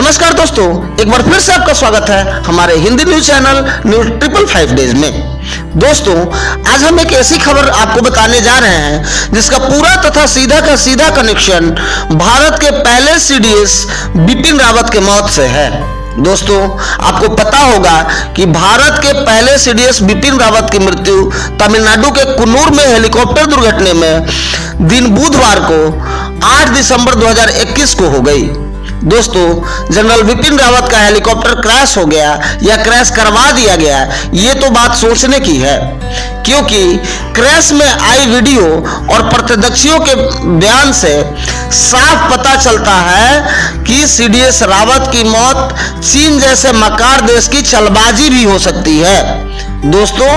नमस्कार दोस्तों, एक बार फिर से आपका स्वागत है हमारे Hindi news channel news 555 days में। दोस्तों, आज हम एक ऐसी खबर आपको बताने जा रहे हैं जिसका पूरा तथा सीधा का सीधा कनेक्शन भारत के पहले सीडीएस बिपिन रावत के मौत से है। दोस्तों, आपको पता होगा कि भारत के पहले सीडीएस बिपिन रावत की मृत्यु तमिलनाडु के कुन्नूर में हेलीकॉप्टर दुर्घटना में दिन बुधवार को 8 दिसंबर 2021 को हो गई। दोस्तों, जनरल बिपिन रावत का हेलीकॉप्टर क्रैश हो गया या क्रैश करवा दिया गया, ये तो बात सोचने की है, क्योंकि क्रैश में आई वीडियो और प्रत्यक्षियों के बयान से साफ पता चलता है कि सीडीएस रावत की मौत चीन जैसे मकार देश की छलबाजी भी हो सकती है। दोस्तों,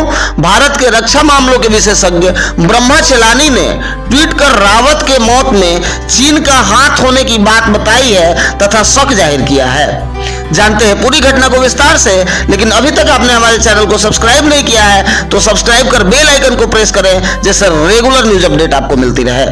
भारत के रक्षा मामलों के विशेषज्ञ ब्रह्मा चेलानी ने ट्वीट कर रावत के मौत में चीन का हाथ होने की बात बताई है तथा शक जाहिर किया है। जानते हैं पूरी घटना को विस्तार से, लेकिन अभी तक आपने हमारे चैनल को सब्सक्राइब नहीं किया है तो सब्सक्राइब कर बेल आइकन को प्रेस करें, जिससे रेगुलर न्यूज अपडेट आपको मिलती रहे।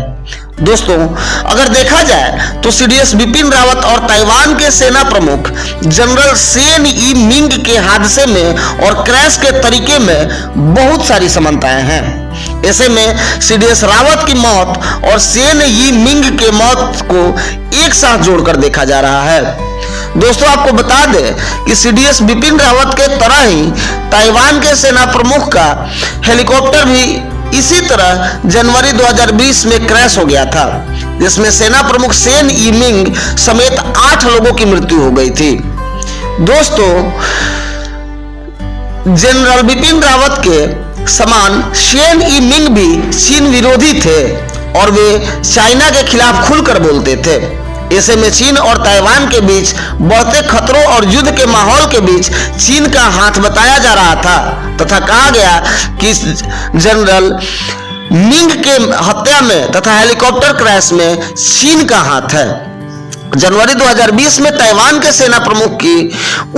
दोस्तों, अगर देखा जाए तो सीडीएस बिपिन रावत और ताइवान के सेना प्रमुख जनरल सेन ई मिंग के हादसे में और क्रैश के तरीके में बहुत सारी समानताएं हैं। ऐसे में सीडीएस रावत की मौत और सेन ई मिंग के मौत को एक साथ जोड़कर देखा जा रहा है। दोस्तों, आपको बता दें कि सीडीएस बिपिन रावत के तरह ही ताइवान के सेना प्रमुख का हेलीकॉप्टर भी इसी तरह जनवरी 2020 में क्रैश हो गया था, जिसमें सेना प्रमुख सेन ई मिंग समेत 8 लोगों की मृत्यु हो गई थी। दोस्तों, जनरल बिपिन रावत के समान सेन ई मिंग भी चीन विरोधी थे और वे चाइना के खिलाफ खुलकर बोलते थे। ऐसे में चीन और ताइवान के बीच बढ़ते खतरों और युद्ध के माहौल के बीच चीन का हाथ बताया जा रहा था तथा कहा गया कि जनरल मिंग के हत्या में तथा हेलीकॉप्टर क्रैश में चीन का हाथ है। जनवरी 2020 में ताइवान के सेना प्रमुख की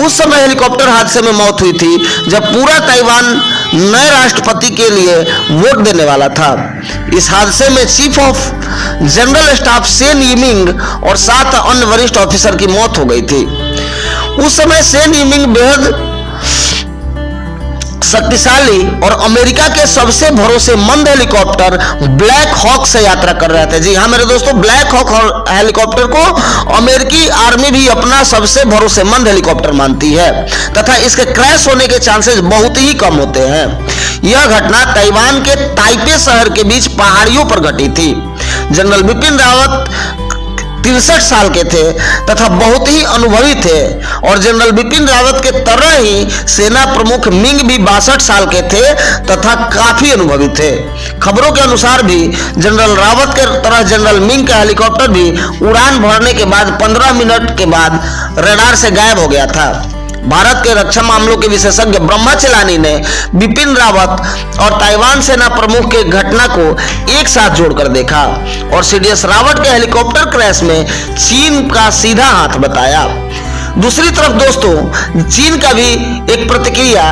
उस समय हेलीकॉप्टर हादसे में मौत हुई थी, जब पूरा ताइवान नए राष्ट्रपति के लिए वोट देने वाला था। इस हादसे में chief of general staff Sen E Ming और 7 अन्य वरिष्ठ ऑफिसर की मौत हो गई थी। उस समय सेन ई मिंग बेहद शक्तिशाली और अमेरिका के सबसे भरोसेमंद हेलीकॉप्टर ब्लैक हॉक से यात्रा कर रहे थे। जी हाँ मेरे दोस्तों, ब्लैक हॉक हेलीकॉप्टर को अमेरिकी आर्मी भी अपना सबसे भरोसेमंद हेलीकॉप्टर मानती है तथा इसके क्रैश होने के चांसेस बहुत ही कम होते हैं। यह घटना ताइवान के ताइपे शहर के बीच पहाड़ियों पर घटी थी। जनरल बिपिन रावत 63 साल के थे तथा बहुत ही अनुभवी थे और जनरल बिपिन रावत के तरह ही सेना प्रमुख मिंग भी 62 साल के थे तथा काफी अनुभवी थे। खबरों के अनुसार भी जनरल रावत के तरह जनरल मिंग का हेलीकॉप्टर भी उड़ान भरने के बाद 15 मिनट के बाद रडार से गायब हो गया था। भारत के रक्षा मामलों के विशेषज्ञ ब्रह्मा चेलानी ने बिपिन रावत और ताइवान सेना प्रमुख के घटना को एक साथ जोड़कर देखा और सीडीएस रावत के हेलीकॉप्टर क्रैश में चीन का सीधा हाथ बताया। दूसरी तरफ दोस्तों, चीन का भी एक प्रतिक्रिया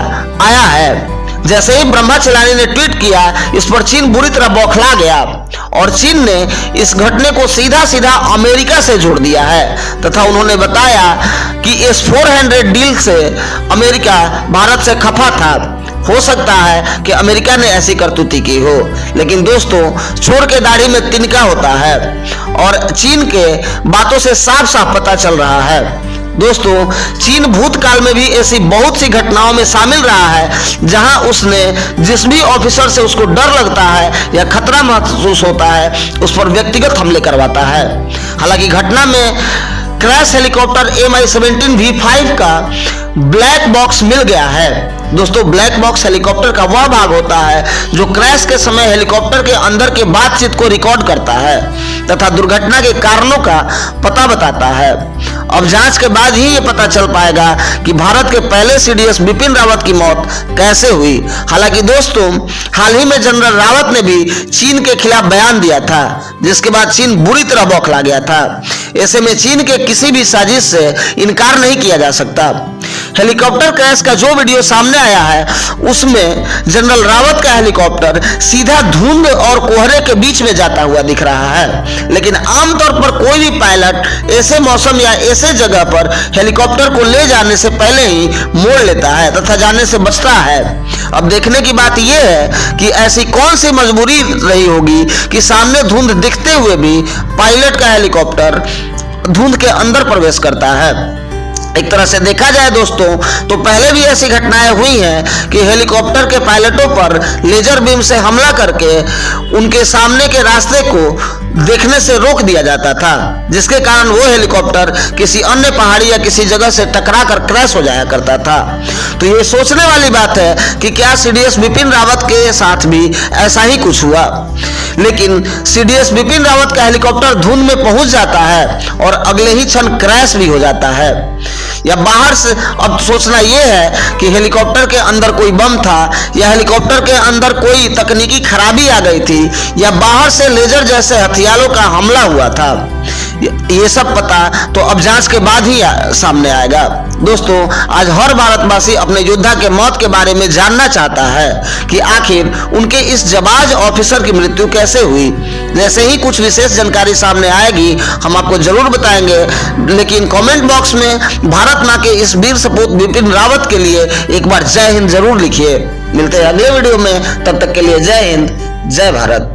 आया है। जैसे ही ब्रह्मा चेलानी ने ट्वीट किया, इस पर चीन बुरी तरह बौखला गया और चीन ने इस घटने को सीधा सीधा अमेरिका से जोड़ दिया है तथा उन्होंने बताया कि S-400 डील से अमेरिका भारत से खफा था। हो सकता है कि अमेरिका ने ऐसी करतूती की हो, लेकिन दोस्तों, छोड़ के दाढ़ी में तिनका होता है और चीन के बातों से साफ साफ पता चल रहा है। दोस्तों, चीन भूतकाल में भी ऐसी बहुत सी घटनाओं में शामिल रहा है जहां उसने जिस भी ऑफिसर से उसको डर लगता है या खतरा महसूस होता है उस पर व्यक्तिगत हमले करवाता है। हालांकि घटना में क्रैश हेलीकॉप्टर Mi-17 V5 का ब्लैक बॉक्स मिल गया है। दोस्तों, ब्लैक बॉक्स हेलीकॉप्टर का वह भाग होता है जो क्रैश के समय हेलीकॉप्टर के अंदर के बातचीत को रिकॉर्ड करता है तथा दुर्घटना के कारणों का पता बताता है। अब जांच के बाद ही ये पता चल पाएगा कि भारत के पहले सीडीएस बिपिन रावत की मौत कैसे हुई। हालांकि दोस्तों, हाल ही में जनरल रावत ने भी चीन के खिलाफ बयान दिया था, जिसके बाद चीन बुरी तरह बौखला गया था। ऐसे में चीन के किसी भी साजिश से इनकार नहीं किया जा सकता। हेलीकॉप्टर क्रैश का जो वीडियो सामने आया है उसमें जनरल रावत का हेलीकॉप्टर सीधा धुंध और कोहरे के बीच में जाता हुआ दिख रहा है। लेकिन आमतौर पर कोई भी पायलट ऐसे मौसम या ऐसे जगह पर हेलीकॉप्टर को ले जाने से पहले ही मोड़ लेता है तथा जाने से बचता है। अब देखने की बात यह है कि ऐसी कौन सी मजबूरी रही होगी कि सामने धुंध दिखते हुए भी पायलट का हेलीकॉप्टर धुंध के अंदर प्रवेश करता है। एक तरह से देखा जाए दोस्तों तो पहले भी ऐसी घटनाएं हुई हैं कि हेलीकॉप्टर के पायलटों पर लेजर बीम से हमला करके उनके सामने के रास्ते को देखने से रोक दिया जाता था, जिसके कारण वो हेलीकॉप्टर किसी अन्य पहाड़ी या किसी जगह से टकरा कर क्रैश हो जाया करता था। तो ये सोचने वाली बात है कि क्या सीडीएस बिपिन रावत के साथ भी ऐसा ही कुछ हुआ। लेकिन सीडीएस बिपिन रावत का हेलीकॉप्टर धुंध में पहुंच जाता है और अगले ही क्षण क्रैश भी हो जाता है। या बाहर से अब सोचना यह है कि हेलीकॉप्टर के अंदर कोई बम था या हेलीकॉप्टर के अंदर कोई तकनीकी खराबी आ गई थी या बाहर से लेजर जैसे हथियारों का हमला हुआ था, ये सब पता तो अब जांच के बाद ही सामने आएगा। दोस्तों, आज हर भारतवासी अपने योद्धा के मौत के बारे में जानना चाहता है कि आखिर उनके इस जाबाज ऑफिसर की मृत्यु कैसे हुई। जैसे ही कुछ विशेष जानकारी सामने आएगी हम आपको जरूर बताएंगे, लेकिन कमेंट बॉक्स में भारत मां के इस वीर सपूत बिपिन रावत के लिए एक बार जय हिंद जरूर लिखिए। मिलते हैं अगले वीडियो में, तब तक के लिए जय हिंद, जय भारत।